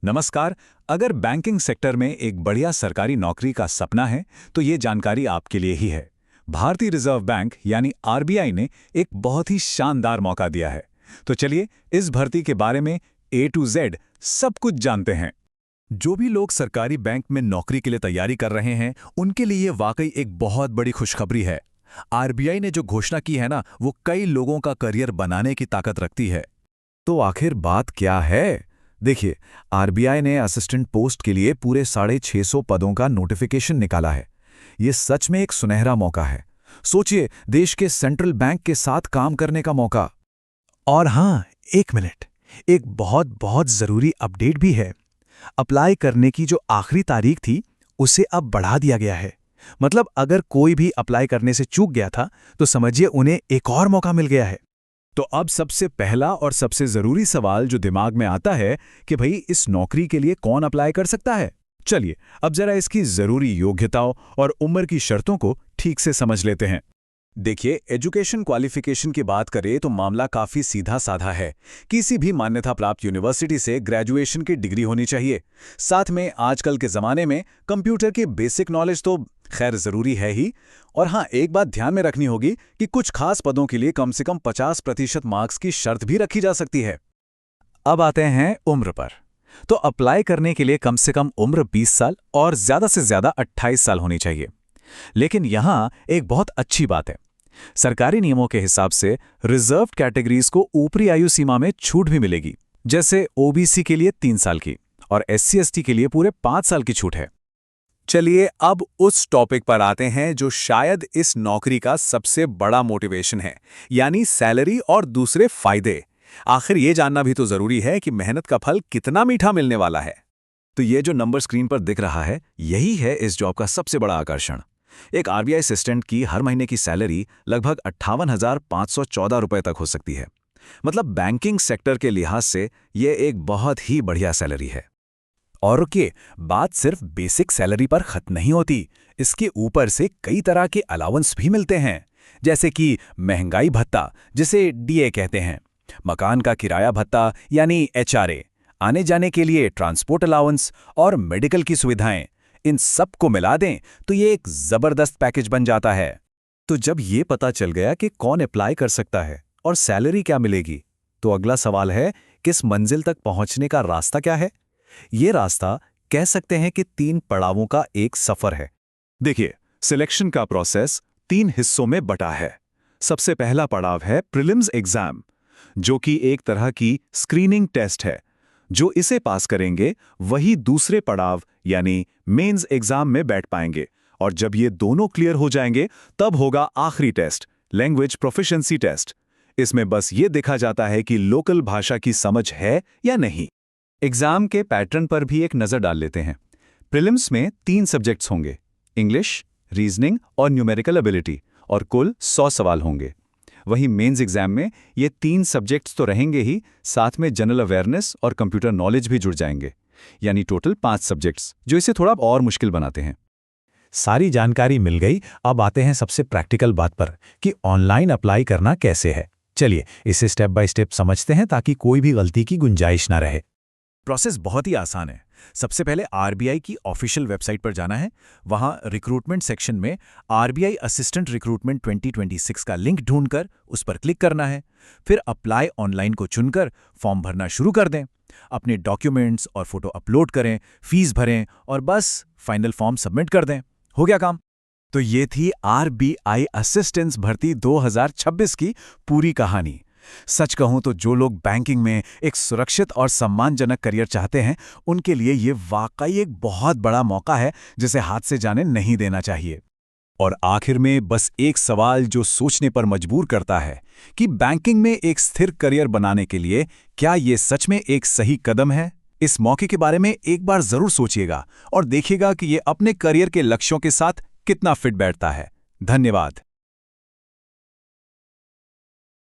नमस्कार। अगर banking sector में एक बढ़िया सरकारी नौकरी का सपना है तो ये जानकारी आपके लिए ही है। भारतीय रिजर्व बैंक यानी आरबीआई ने एक बहुत ही शानदार मौका दिया है। तो चलिए इस भर्ती के बारे में A to Z सब कुछ जानते हैं। जो भी लोग सरकारी बैंक में नौकरी के लिए तैयारी कर रहे हैं उनके लिए ये वाकई एक बहुत बड़ी खुशखबरी है। आरबीआई ने जो घोषणा की है ना, वो कई लोगों का करियर बनाने की ताकत रखती है। तो आखिर बात क्या है? देखिए, आरबीआई ने असिस्टेंट पोस्ट के लिए पूरे 650 पदों का नोटिफिकेशन निकाला है। ये सच में एक सुनहरा मौका है। सोचिए, देश के सेंट्रल बैंक के साथ काम करने का मौका। और हाँ, एक मिनट, एक बहुत बहुत ज़रूरी अपडेट भी है। अप्लाई करने की जो आखिरी तारीख थी उसे अब बढ़ा दिया गया है। मतलब अगर कोई भी अप्लाई करने से चूक गया था तो समझिए उन्हें एक और मौका मिल गया है। तो अब सबसे पहला और सबसे जरूरी सवाल जो दिमाग में आता है कि भाई इस नौकरी के लिए कौन अप्लाई कर सकता है। चलिए अब जरा इसकी जरूरी योग्यताओं और उम्र की शर्तों को ठीक से समझ लेते हैं। देखिए, एजुकेशन क्वालिफिकेशन की बात करें तो मामला काफी सीधा साधा है। किसी भी मान्यता प्राप्त यूनिवर्सिटी से ग्रेजुएशन की डिग्री होनी चाहिए। साथ में आजकल के जमाने में कंप्यूटर की बेसिक नॉलेज तो खैर जरूरी है ही। और हाँ, एक बात ध्यान में रखनी होगी कि कुछ खास पदों के लिए कम से कम 50% मार्क्स की शर्त भी रखी जा सकती है। अब आते हैं उम्र पर। तो अप्लाई करने के लिए कम से कम उम्र 20 साल और ज्यादा से ज्यादा 28 साल होनी चाहिए। लेकिन यहां एक बहुत अच्छी बात है। सरकारी नियमों के हिसाब से रिजर्व्ड कैटेगरीज को ऊपरी आयु सीमा में छूट भी मिलेगी। जैसे ओबीसी के लिए 3 साल की और SC/ST के लिए पूरे 5 साल की छूट है। चलिए अब उस टॉपिक पर आते हैं जो शायद इस नौकरी का सबसे बड़ा मोटिवेशन है, यानी सैलरी और दूसरे फायदे। आखिर ये जानना भी तो जरूरी है कि मेहनत का फल कितना मीठा मिलने वाला है। तो ये जो नंबर स्क्रीन पर दिख रहा है, यही है इस जॉब का सबसे बड़ा आकर्षण। एक आरबीआई असिस्टेंट की हर महीने की सैलरी लगभग 58,514 रुपए तक हो सकती है। मतलब बैंकिंग सेक्टर के लिहाज से ये एक बहुत ही बढ़िया सैलरी है। और रुकिए, बात सिर्फ बेसिक सैलरी पर खत्म नहीं होती। इसके ऊपर से कई तरह के अलाउंस भी मिलते हैं, जैसे कि महंगाई भत्ता, जिसे डीए कहते हैं, मकान का किराया भत्ता यानी HRA, आने जाने के लिए ट्रांसपोर्ट अलाउंस और मेडिकल की सुविधाएं। इन सब को मिला दें तो ये एक जबरदस्त पैकेज बन जाता है। तो जब ये पता चल गया कि कौन अप्लाई कर सकता है और सैलरी क्या मिलेगी, तो अगला सवाल है किस मंजिल तक पहुंचने का रास्ता क्या है। ये रास्ता कह सकते हैं कि 3 पड़ावों का एक सफर है। देखिए, सिलेक्शन का प्रोसेस 3 हिस्सों में बटा है। सबसे पहला पड़ाव है प्रीलिम्स एग्जाम, जो कि एक तरह की स्क्रीनिंग टेस्ट है। जो इसे पास करेंगे वही दूसरे पड़ाव यानी मेंस एग्जाम में बैठ पाएंगे। और जब ये दोनों क्लियर हो जाएंगे तब होगा आखिरी टेस्ट, लैंग्वेज प्रोफिशिएंसी टेस्ट। इसमें बस ये देखा जाता है कि लोकल भाषा की समझ है या नहीं। एग्जाम के पैटर्न पर भी एक नज़र डाल लेते हैं। प्रीलिम्स में 3 सब्जेक्ट्स होंगे, इंग्लिश, रीजनिंग और न्यूमेरिकल एबिलिटी, और कुल 100 सवाल होंगे। वहीं मेंस एग्जाम में ये 3 सब्जेक्ट्स तो रहेंगे ही, साथ में जनरल अवेयरनेस और कंप्यूटर नॉलेज भी जुड़ जाएंगे, यानी टोटल 5 सब्जेक्ट्स, जो इसे थोड़ा और मुश्किल बनाते हैं। सारी जानकारी मिल गई। अब आते हैं सबसे प्रैक्टिकल बात पर कि ऑनलाइन अप्लाई करना कैसे है। चलिए इसे स्टेप बाय स्टेप समझते हैं ताकि कोई भी गलती की गुंजाइश ना रहे। प्रोसेस बहुत ही आसान है। सबसे पहले आरबीआई की ऑफिशियल वेबसाइट पर जाना है। वहां रिक्रूटमेंट सेक्शन में आरबीआई असिस्टेंट रिक्रूटमेंट 2026 का लिंक ढूंढकर उस पर क्लिक करना है। फिर अप्लाई ऑनलाइन को चुनकर फॉर्म भरना शुरू कर दें। अपने डॉक्यूमेंट्स और फोटो अपलोड करें, फीस भरें और बस फाइनल फॉर्म सबमिट कर दें। हो गया काम। तो ये थी आरबीआई असिस्टेंट्स भर्ती 2026 की पूरी कहानी। सच कहूं तो जो लोग बैंकिंग में एक सुरक्षित और सम्मानजनक करियर चाहते हैं, उनके लिए ये वाकई एक बहुत बड़ा मौका है जिसे हाथ से जाने नहीं देना चाहिए। और आखिर में बस एक सवाल जो सोचने पर मजबूर करता है कि बैंकिंग में एक स्थिर करियर बनाने के लिए क्या ये सच में एक सही कदम है? इस मौके के बारे में एक बार जरूर सोचिएगा और देखिएगा कि ये अपने करियर के लक्ष्यों के साथ कितना फिट बैठता है। धन्यवाद।